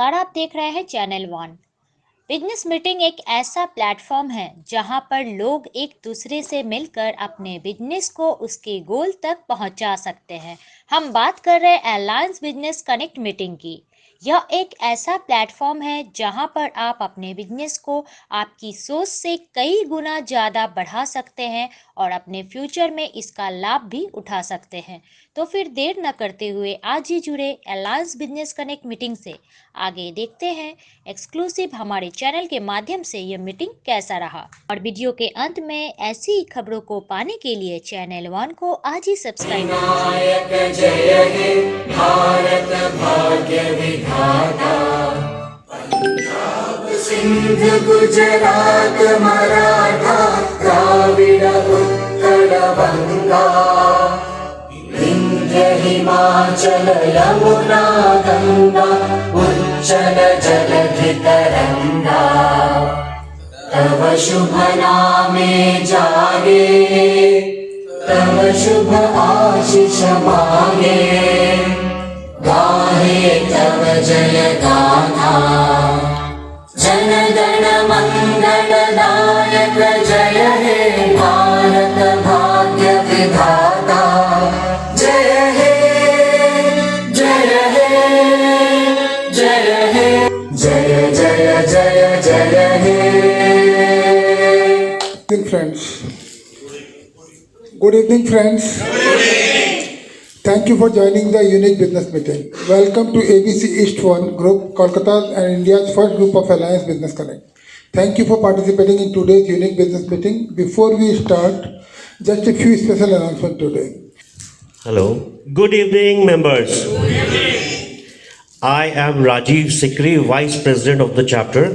नमस्कार, आप देख रहे हैं चैनल वन। बिजनेस मीटिंग एक ऐसा प्लेटफॉर्म है जहां पर लोग एक दूसरे से मिलकर अपने बिजनेस को उसके गोल तक पहुंचा सकते हैं। हम बात कर रहे हैं अलायंस बिजनेस कनेक्ट मीटिंग की। यह एक ऐसा प्लेटफॉर्म है जहां पर आप अपने बिजनेस को आपकी सोच से कई गुना ज़्यादा बढ़ा सकते हैं और अपने फ्यूचर में इसका लाभ भी उठा सकते हैं। तो फिर देर न करते हुए आज ही जुड़े अलायंस बिजनेस कनेक्ट मीटिंग से। आगे देखते हैं एक्सक्लूसिव हमारे चैनल के माध्यम से यह मीटिंग कैसा रहा, और वीडियो के अंत में ऐसी ही खबरों को पाने के लिए चैनल वन को आज ही सब्सक्राइब विनायक जय हे भारत भाग्य विधाता। पंजाब सिंध गुजरात मराठा द्राविड़ उत्कल बंगा विंध्य हिमाचल यमुना गंगा उच्चल जलधि तरंगा। तव शुभ नामे जागे तव शुभ आशीष मांगे गाहे तव जय गाथा। जन गण मंगल दायक जय हे भारत भाग्य विधाता। जय हे जय हे जय हे जय जय जय जय हे। Friends, good evening friends. Thank you for joining the unique business meeting. Welcome to ABC East One Group, Kolkata and India's first group of Alliance Business Connect. Thank you for participating in today's unique business meeting. Before we start, just a few special announcements today. Hello. Good evening, members. Good evening. I am Rajiv Sikri, Vice President of the chapter.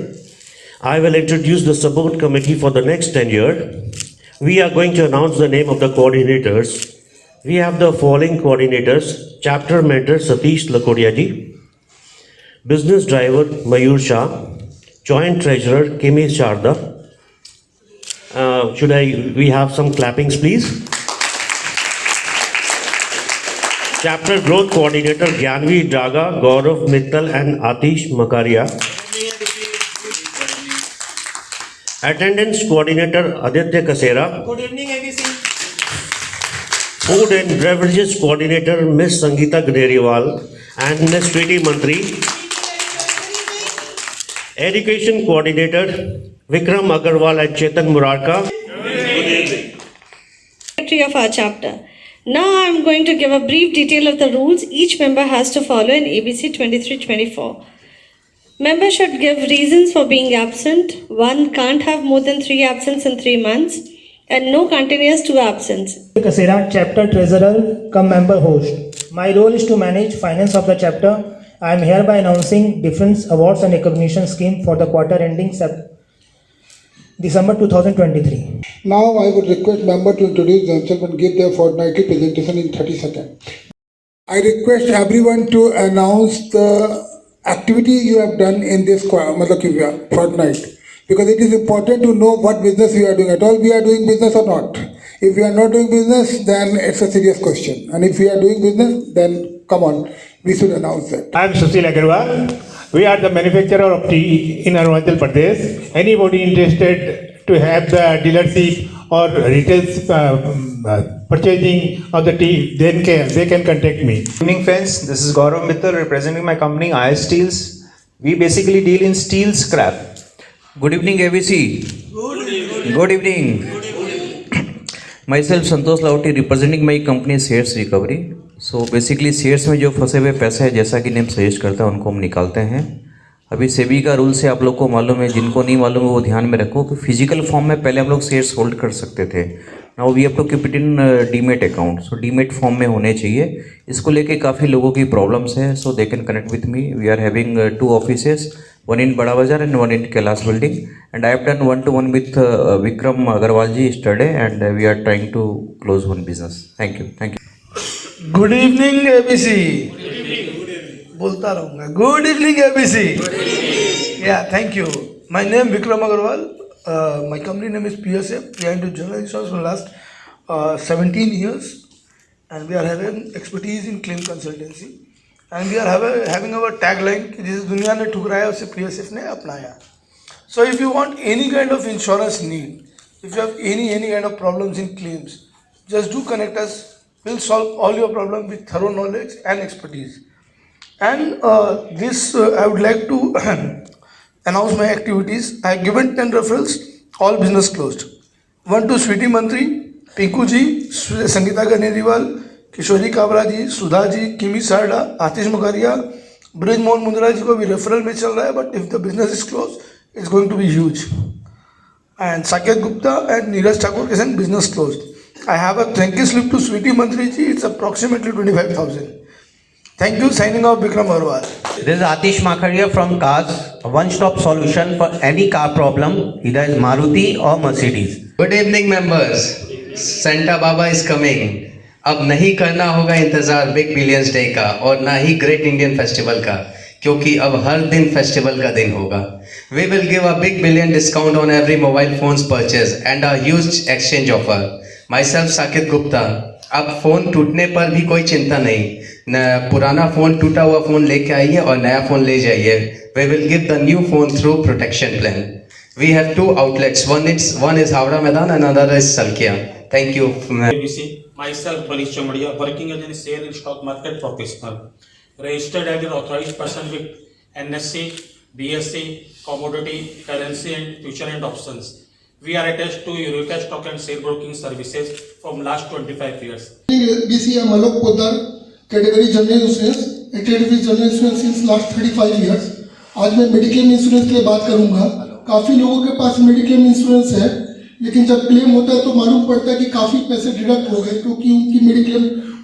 I will introduce the support committee for the next 10 years. We are going to announce the name of the coordinators. We have the following coordinators: Chapter Mentor Satish Lakodia ji, Business Driver Mayur Shah, Joint Treasurer Kimi Sharda. We have some clappings, please. Chapter Growth Coordinator Gyanvi Daga, Gaurav Mittal and Atish Makaria. Attendance Coordinator Aditya Kasera. Good evening, ABC. Food and Beverages Coordinator Ms. Sangeeta Gneriwal and Ms. Sweety Mantri. Education Coordinator Vikram Agarwal and Chetan Murarka. Secretary of our chapter. Now I am going to give a brief detail of the rules each member has to follow in ABC 23-24. Members should give reasons for being absent. One can't have more than 3 absence in 3 months and no continuous 2 absence. Kasera, chapter treasurer cum member host. My role is to manage finance of the chapter. I am hereby announcing different awards and recognition scheme for the quarter ending December 2023. Now I would request members to introduce themselves and give their fortnightly presentation in 30 seconds. I request everyone to announce the activity you have done in this fortnight, because it is important to know what business we are doing. At all we are doing business or not. If we are not doing business, then it's a serious question, and if we are doing business, then come on, we should announce that. I am Sushil Agarwal. We are the manufacturer of tea in Arunachal Pradesh. Anybody interested to have the dealership or retail purchasing of the tea, they can contact me. Good evening friends, this is Gaurav Mittal representing my company IS Steels. We basically deal in steel scrap. Good evening ABC. Good evening. Myself Santosh Lauti representing my company Shares Recovery. So basically shares में जो फंसे हुए पैसे है, जैसा कि name suggest करता है, उनको हम निकालते हैं। अभी सेबी का रूल से आप लोग को मालूम है, जिनको नहीं मालूम है वो ध्यान में रखो कि फिजिकल फॉर्म में पहले हम लोग शेयर्स होल्ड कर सकते थे। Now we have to keep it in demat account, so demat form में होने चाहिए। इसको लेके काफ़ी लोगों की प्रॉब्लम्स है, so they can connect with me. We are having 2 offices, one in Bada Bazaar and one in Kailash building, and I have done 1-to-1 with Vikram Agarwal ji yesterday, and we are trying to close one business. Thank you. Good evening, ABC. बोलता रहूँगा. Good evening, ABC. Yeah, thank you. My name Vikram Agarwal. My company name is PSF, Preemptive General Insurance, for the last 17 years, and we are having expertise in claim consultancy. And we are having our tagline कि जिस दुनिया ने ठुकराया उसे PSF ने अपनाया. So if you want any kind of insurance need, if you have any kind of problems in claims, just do connect us. We'll solve all your problems with thorough knowledge and expertise. And I would like to announce my activities. I have given 10 referrals, all business closed. 1 to Sweetie Mantri, Pinku ji, Sangeeta Ganeriwal, Kishori Kabra ji, Sudha ji, Kimi Sarda, Atish Mukaria, Brij Mohan Mundra ji को भी referral में चल रहा है, but if the business is closed, it's going to be huge. And Saket Gupta and Neeraj Thakur is in business closed. I have a thank you slip to Sweetie Mantri ji. It's approximately 25,000. Thank you. Signing off, Vikram Agarwal. This is Atish Makharia from Cars, a one-stop solution for any car problem, either is Maruti or Mercedes. Good evening members. Santa Baba is coming. अब नहीं करना होगा इंतजार big billions day का और ना ही great Indian festival का, क्योंकि अब हर दिन फेस्टिवल का दिन होगा. We will give a big billion discount on every mobile phones purchase and a huge exchange offer. Myself Saket Gupta. अब फोन टूटने पर भी कोई चिंता नहीं, न पुराना फोन टूटा हुआ फोन लेके आइए और नया फोन ले जाइए. We will give the new phone through protection plan. We have 2 outlets. One is Howrah Maidan and another is Salkia. Thank you. ABC. Myself Balish Chamadia, working as a share and stock market professional, registered as an authorized person with NSC, BSc, commodity, currency and future and options. We are attached to Eureka Stock and Share Broking Services from last 25 years. BC Malok Poddar, category general insurance, attended with general insurance since last 35 years. आज मैं mediclaim insurance के लिए बात करूंगा. काफ़ी लोगों के पास mediclaim insurance है, लेकिन जब क्लेम होता है तो मालूम पड़ता है कि काफ़ी पैसे डिडक्ट हो गए क्योंकि उनकी मेडिक्लेम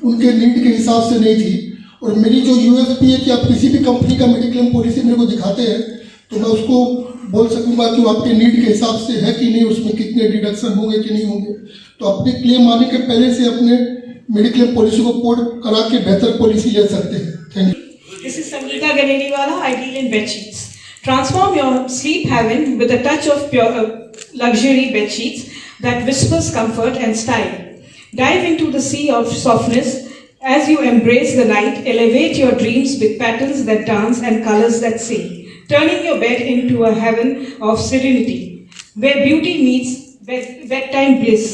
उनके नीड के हिसाब से नहीं थी. और मेरी जो USP है कि आप किसी भी कंपनी का मेडिक्लेम पॉलिसी मेरे को दिखाते हैं तो मैं उसको बोल सकूंगा कि वो आपके नीड के हिसाब से है कि नहीं, उसमें कितने डिडक्शन होंगे कि नहीं होंगे. तो अपने क्लेम आने के पहले से अपने मेडिक्लेम पॉलिसी को पोर्ट करा के बेहतर पॉलिसी ले सकते हैं. Thank you. This is Sangeeta Ganeriwala. I deal in bed sheets. Transform your sleep heaven with a touch of pure luxury bed sheets that whispers comfort and style. Dive into the sea of softness as you embrace the night. Elevate your dreams with patterns that dance and colors that sing, turning your bed into a heaven of serenity where beauty meets bedtime bliss.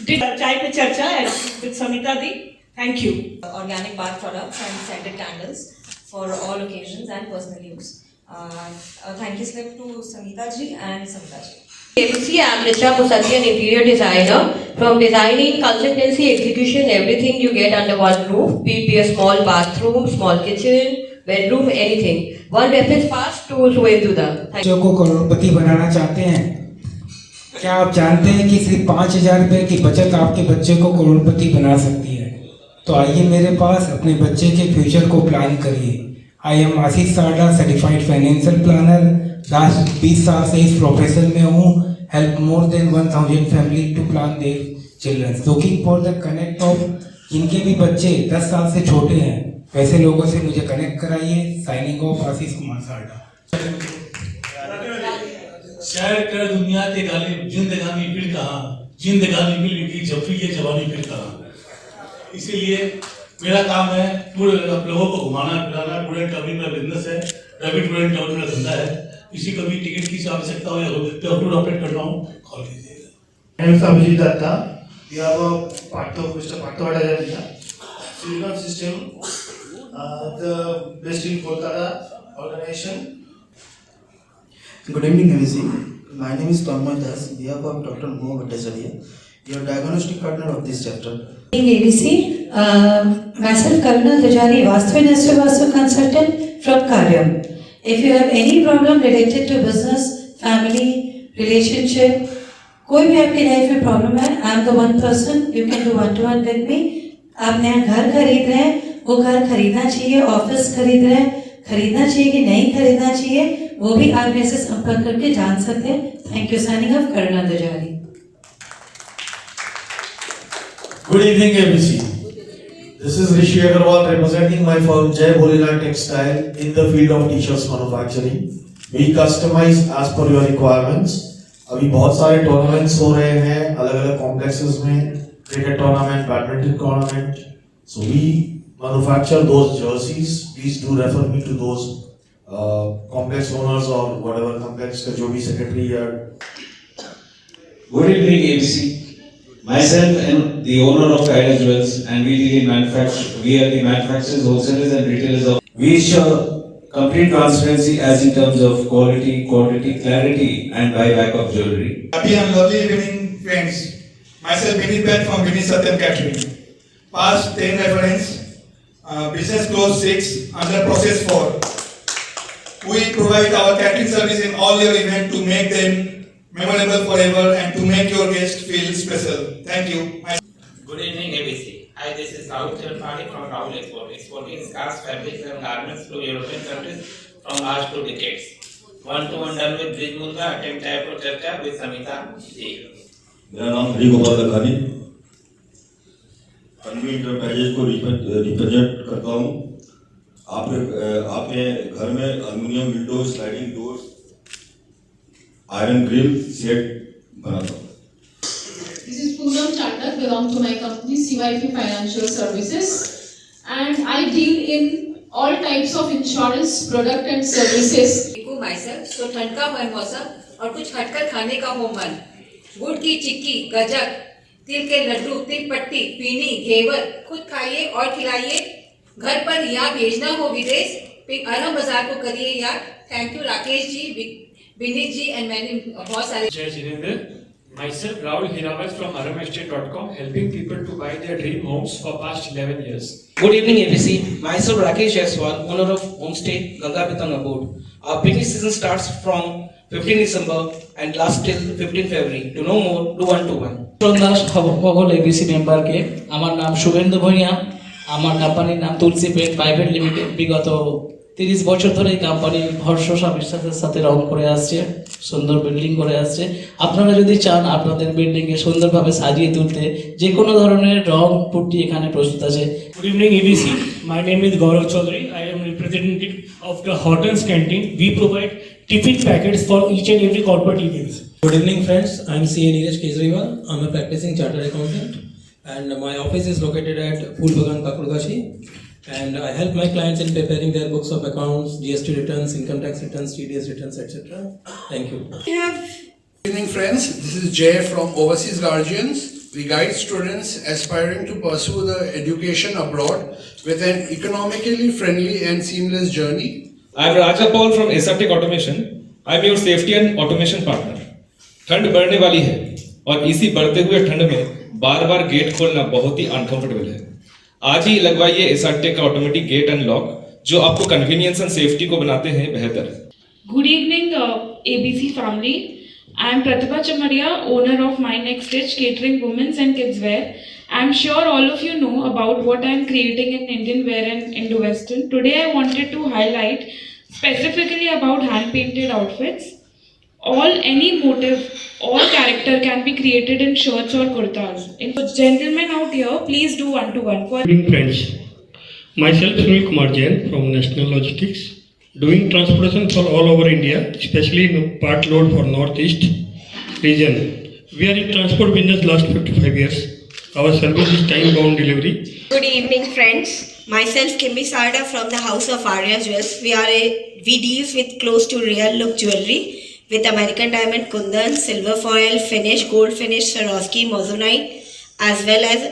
Chai Pe Charcha with Samita Di. Thank you. Organic bath products and scented candles for all occasions and personal use. Thank you slip to Samita ji and Samita ji. ABC, I am Richa Musatian, interior designer. From designing, consultancy, execution, everything you get under one roof. Be it a small bathroom, small kitchen, bedroom, anything. One reference fast to Suendudha. बच्चों को करोड़पति बनाना चाहते हैं? क्या आप जानते हैं कि सिर्फ 5,000 रुपए की बचत आपके बच्चे को करोड़पति बना सकती है? तो आइए मेरे पास अपने बच्चे के फ्यूचर को प्लान करिए. I am Ashish Sarda, certified financial planner. Last 20 साल से इस प्रोफेशन में हूँ. Help more than 1,000 family to plan their children. Looking for the connect of जिनके भी बच्चे 10 साल से छोटे हैं, वैसे लोगों से मुझे कनेक्ट कराइए. Signing off Ashish Kumar Sarda. शायर कर दुनिया ते गाली जिंदगानी फिर कहाँ, जिंदगानी मिल की जब ये जवानी फिर कहाँ. इसीलिए मेरा काम है टूर लोगों को घुमाना फिराना. टूर एंड ट्रैवलिंग मेरा बिजनेस है. रवि टूर एंड ट्रैवल मेरा धंधा है. किसी को भी टिकट की आवश्यकता हो या टूर ऑपरेट कर रहा हूँ, कॉल कीजिएगा. I am Abhijit Datta. We have a Mr. Patwada Area. Silicon system, the based in Kolkata organization. Good evening, ABC. My name is Tanmay Das. We have Dr. Mo Bhattacharya, your diagnostic partner of this chapter. ABC, myself Karuna Dajani, Vastu and Astro consultant from Karyam. If you have any problem related to business, family, relationship, कोई भी आपकी life में problem है, I am the one person you can do 1-to-1 with me. आप नया घर खरीद रहे हैं, वो घर खरीदना चाहिए, ऑफिस खरीद रहे हैं, खरीदना चाहिए कि नहीं खरीदना चाहिए, वो भी आप मेरे से संपर्क करके जान सकते हैं. Thank you. Signing off Karuna Dajari. Good evening, ABC. This is Rishi Agarwal representing my firm Jai Bholila Textile in the field of t-shirts manufacturing. We customize as per your requirements. अभी बहुत सारे टूर्नामेंट्स हो रहे हैं अलग अलग कॉम्प्लेक्सेस में. Cricket tournament, badminton tournament. So we manufacture those jerseys, please do refer me to those complex owners or whatever complex का जो भी secretary या Good evening, ABC. Myself and the owner of Kailash Jewels, and we are the manufacturers, wholesalers, and retailers of. We ensure complete transparency as in terms of quality, quantity, clarity, and buyback of jewelry. Happy and lovely evening, friends. Myself, Vinny Ben from Vinny Satyam Catering. Past 10 reference, business close 6, under process 4. We provide our catering service in all your events to make them memorable forever and to make your guests feel special. Thank you. Good evening, ABC. Hi, this is Rahul Chalpani from Rahul Export, exporting scarves, fabrics and garments to European countries from last 2 decades. One-to-one done with Brij Mundra, attempt type of Charcha with Samita Ji. मेरा नाम हरी Gopal Lakhani, Tanvi enterprises को represent करता हूँ। आपने घर में aluminium window, sliding doors, iron grill set बनाता हूँ। This is Poonam Chandak, belong to my company CYP Financial Services, and I deal in all types of insurance product and services. myself, so ठंड का है मौसम और कुछ हटकर खाने का हो मन। गुड़ की चिक्की, गजक, तिल के लड्डू, तिल पट्टी, पीनी, घेवर, खुद खाइए और खिलाइए। घर पर या भेजना हो विदेश, आलम बाजार को करिए याद। Thank you Rakesh ji, Vineet ji and मैंने बहुत सारे। जय Jinendra, myself Rahul Hirawat from aramestate.com, helping people to buy their dream homes for past 11 years. Good evening, ABC. Myself Rakesh Jaiswal, owner of Homestay Ganga Pitang Abode. Our picnic season starts from 15 December and lasts till 15 February. To know more, do 1-to-1. সকল ABC মেম্বারকে আমার নাম শুভেন্দু ভূঁইয়া, আমার কোম্পানির নাম তুলসী paint private limited. বিগত 30 বছর ধরে এই কোম্পানি ভরসা বিশ্বাসের সাথে রং করে আসছে, সুন্দর বিল্ডিং করে আসছে। আপনারা যদি চান আপনাদের বিল্ডিংকে সুন্দরভাবে সাজিয়ে তুলতে, যে কোনো ধরনের রং পুট্টি এখানে প্রস্তুত আছে। Good evening, ABC. My name is Gaurav Chaudhary. I am representative of the Hortons Canteen. We provide tiffin packets for each and every corporate events. Good evening, friends. I'm CA Neeraj Kejriwal. I'm a practicing chartered accountant, and my office is located at Phoolbagan, Kakurgachi. And I help my clients in preparing their books of accounts, GST returns, income tax returns, TDS returns, etc. Thank you. Good evening, friends. This is Jay from Overseas Guardians. We guide students aspiring to pursue the education abroad with an economically friendly and seamless journey. I'm Raja Paul from Aseptic Automation. I'm your safety and automation partner. ठंड बढ़ने वाली है और इसी बढ़ते हुए ठंड में बार बार गेट खोलना बहुत ही अनकंफर्टेबल है। आज ही लगवाइए एसआरटेक का ऑटोमेटिक गेट एंड लॉक, जो आपको कन्वीनियंस एंड सेफ्टी को बनाते हैं बेहतर। Good evening, ABC family. I am Pratibha Chamaria, owner of My Next Stitch Catering Women's and Kids Wear. I am sure all of you know about what I am creating in Indian wear and Indo-Western. Today I wanted to highlight specifically about hand-painted outfits. Any motive, all character can be created in shirts or kurtas. So gentlemen out here, please do 1-to-1. Good evening, friends. Myself Sunil Kumar Jain from National Logistics, doing transportation for all over India, especially in part load for Northeast region. We are in transport business last 55 years. Our service is time-bound delivery. Good evening, friends. Myself Kimbi Sarda from the House of Arya Jewels. We deals with close to real look jewelry with American diamond kundan, silver foil finish, gold finish, Swarovski, Moissanite, as well as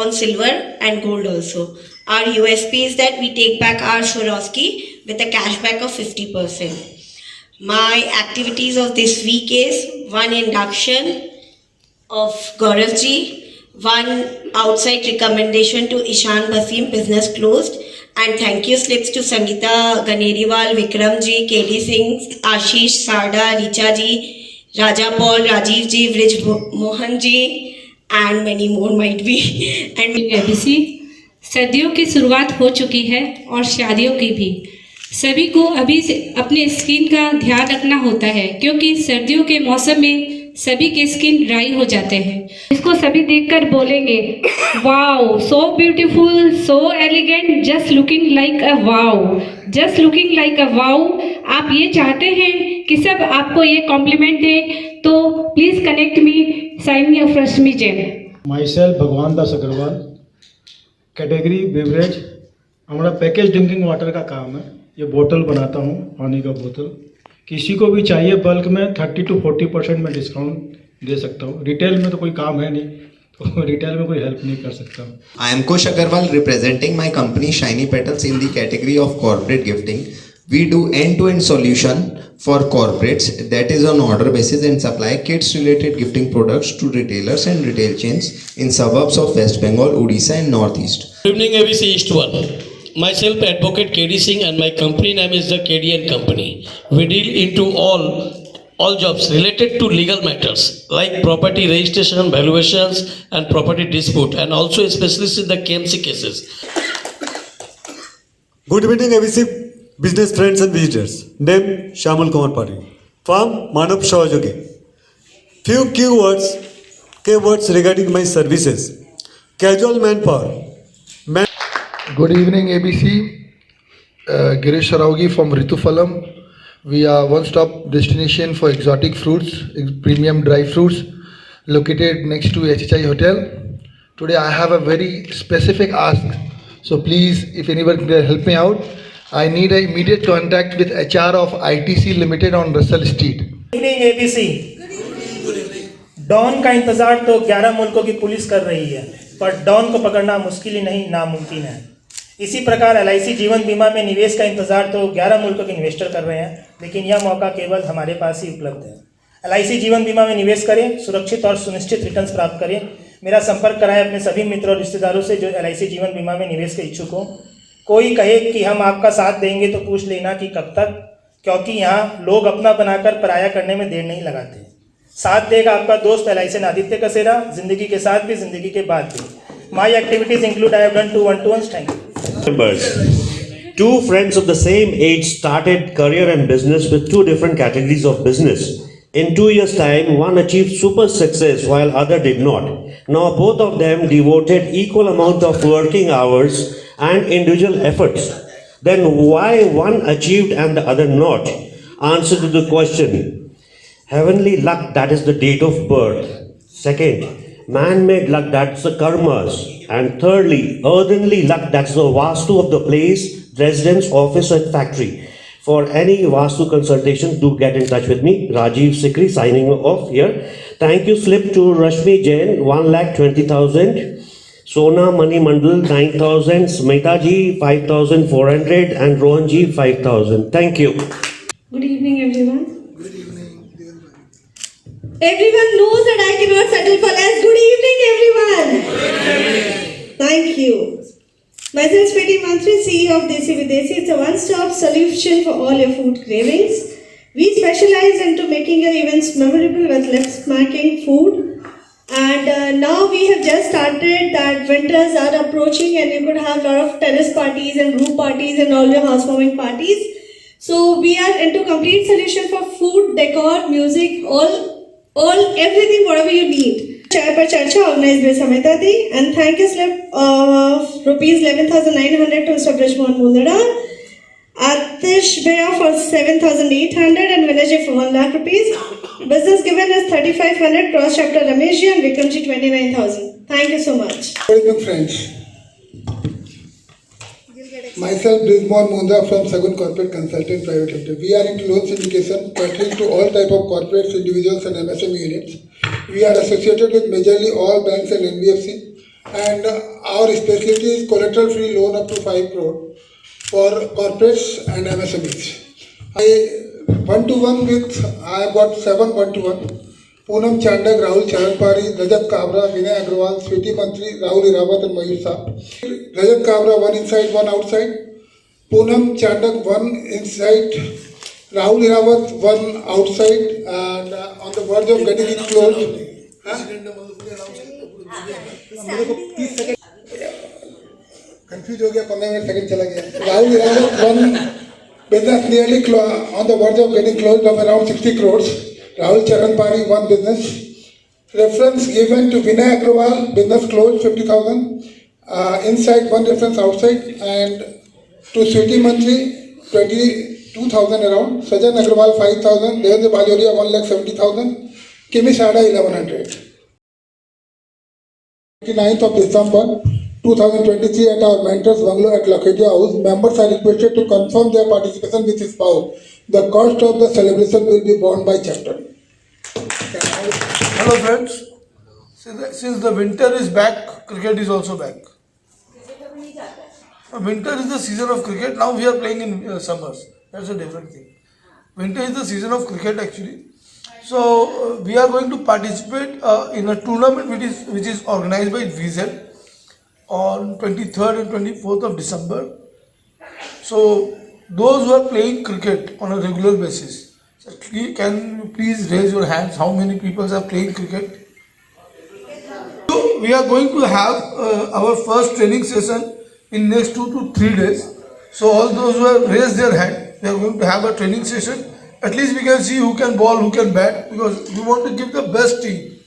on silver and gold also. Our USP is that we take back our Swarovski with a cashback of 50%. My activities of this week is one induction of Gauravji, one outside recommendation to Ishan Basim, business closed, and thank you slips to Sangeeta Ganeriwal, Vikram ji, KD Singh, Ashish Sarda, Richa ji, Raja Paul, Rajiv ji, Vrij Mohan ji, and many more might be. And ABC, सर्दियों की शुरुआत हो चुकी है और शादियों की भी। सभी को अभी से अपने स्किन का ध्यान रखना होता है, क्योंकि सर्दियों के मौसम में सभी के स्किन ड्राई हो जाते हैं। इसको सभी देखकर बोलेंगे, wow, so beautiful, so elegant, just looking like a wow, just looking like a wow. आप ये चाहते हैं कि सब आपको ये कॉम्प्लीमेंट दें, तो please connect me, sign me off Rashmi Jain. Myself Bhagwan Das Agarwal, category beverage, हमारा पैकेज ड्रिंकिंग वाटर का काम है। ये बोतल बनाता हूँ, पानी का बोतल। किसी को भी चाहिए बल्क में 30 to 40% में डिस्काउंट दे सकता हूँ। रिटेल में तो कोई काम है नहीं, तो रिटेल में कोई हेल्प नहीं कर सकता हूँ। I am Kush Agarwal representing my company Shiny Petals in the category of corporate gifting. We do end-to-end solution for corporates, that is on order basis, and supply kits related gifting products to retailers and retail chains in suburbs of West Bengal, Odisha and Northeast. Good evening ABC East 1. Myself Advocate KD Singh and my company name is the KDN Company. We deal into all jobs related to legal matters like property registration, valuations and property dispute, and also a specialist in the KMC cases. Good evening ABC business friends and visitors. Name Shamul Kumar Pari from Manav Sahajogi. Few keywords regarding my services. Casual manpower. Good evening, ABC. Girish Saraugi from Ritufalam. We are one-stop destination for exotic fruits, premium dry fruits, located next to HHI Hotel. Today I have a very specific ask. So please, if anyone can help me out, I need an immediate contact with HR of ITC Limited on Russell Street. Good evening ABC. Don का इंतजार तो 11 मुल्कों की police कर रही है, पर don को पकड़ना मुश्किल ही नहीं नामुमकिन है। इसी प्रकार LIC जीवन बीमा में निवेश का इंतजार तो 11 मुल्कों के इन्वेस्टर कर रहे हैं, लेकिन यह मौका केवल हमारे पास ही उपलब्ध है। LIC जीवन बीमा में निवेश करें, सुरक्षित और सुनिश्चित रिटर्न्स प्राप्त करें। मेरा संपर्क कराएं अपने सभी मित्रों और रिश्तेदारों से जो LIC जीवन बीमा में निवेश के इच्छुक हों। कोई कहे कि हम आपका साथ देंगे तो पूछ लेना कि कब तक, क्योंकि यहाँ लोग अपना बनाकर पराया करने में देर नहीं लगाते। साथ देगा आपका दोस्त LIC आदित्य कसेरा, जिंदगी के साथ भी जिंदगी के बाद भी। My activities include I have done 2 1-to-1s. Thank you. Members. Two friends of the same age started career and business with two different categories of business. In 2 years' time, one achieved super success while other did not. Now both of them devoted equal amount of working hours and individual efforts. Then why one achieved and the other not? Answer to the question. Heavenly luck, that is the date of birth. Second, man-made luck, that's the karmas. And thirdly, earthenly luck, that's the vastu of the place, residence, office and factory. For any vastu consultation, do get in touch with me. Rajiv Sikri signing off here. Thank you slip to Rashmi Jain, 1,20,000. Sona Mani Mandal 9,000, Smita ji 5,400 and Rohan ji 5,000. Thank you. Good evening everyone. Everyone knows that I cannot settle for less. Good evening everyone. Thank you. Myself Smriti Mantri, CEO of Desi Videsi. It's a one-stop solution for all your food cravings. We specialize into making your events memorable with lip-smacking food. And now we have just started that winters are approaching and you could have a lot of terrace parties and group parties and all your housewarming parties. So we are into complete solution for food, decor, music, all everything whatever you need. Chai Par Charcha organized by Samita Di, and thank you slip of rupees 11,900 to Mr. Brajmohan Mundara. Atish Bhaiya for 7,800 and Vinay for 1 lakh rupees. Business given is 3,500. Cross chapter Ramesh and Vikramji 29,000. Thank you so much. Good evening, friends. Myself, Brajmohan Mundra from Sagun Corporate Consultant Private Limited. We are into loan syndication, catering to all type of corporates, individuals and MSME units. We are associated with majorly all banks and NBFC, and our specialty is collateral-free loan up to 5 crore for corporates and MSMEs. I have got 7 1-to-1. Poonam Chandak, Rahul Charanpari, Rajat Kabra, Vinay Agrawal, Sweti Mantri, Rahul Irawat and Mayur Saab. Rajat Kabra, 1 inside, 1 outside. Poonam Chandak, 1 inside. Rahul Irawat, 1 outside. And on the verge of getting it closed. Confused हो गया, 15 second चला गया. Rahul Irawat, 1 business nearly on the verge of getting closed of around 60 crores. Rahul Charanpari, 1 business. Reference given to Vinay Agrawal, business closed 50,000. Inside 1 reference outside. And to Sweti Mantri, 22,000 around. Sajan Agrawal, 5,000. Devendra Bajoria, 1,70,000. Kimi Sada, 1,100. 29th of December, 2023 at our Mentors Bungalow at Lakheja House. Members are requested to confirm their participation with spouse. The cost of the celebration will be borne by chapter. Hello friends, since the winter is back, cricket is also back. Winter is the season of cricket. Now we are playing in summers. That's a different thing. Winter is the season of cricket actually. So we are going to participate in a tournament which is organized by VZ on 23rd and 24th of December. So those who are playing cricket on a regular basis, can you please raise your hands? How many people are playing cricket? So we are going to have our first training session in next 2 to 3 days. So all those who have raised their hand, they are going to have a training session. At least we can see who can bowl, who can bat, because we want to give the best team.